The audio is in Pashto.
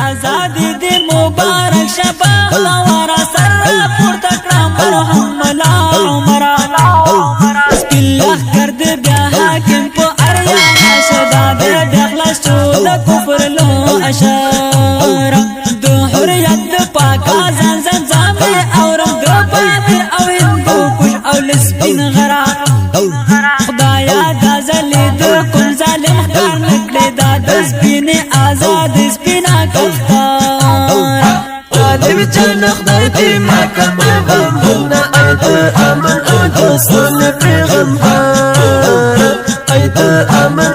آزادی دی مبارک شباب لورا سر پورته کړه مرحوم ملا عمره سپین کرد بیا حاکم په اریا شدا د خلاص شو د کفر لو اشاره د حریت د پاک ازان زمزم اورم د پامیر او هندو کوش او لسپین غرا خدایا د زلید کوم ظالم خدار نکړه د سپین آزاد سپینا کفتار عالم جن خدای دې ما کمه غمونه اید امن او د سول پیغمبر اید امن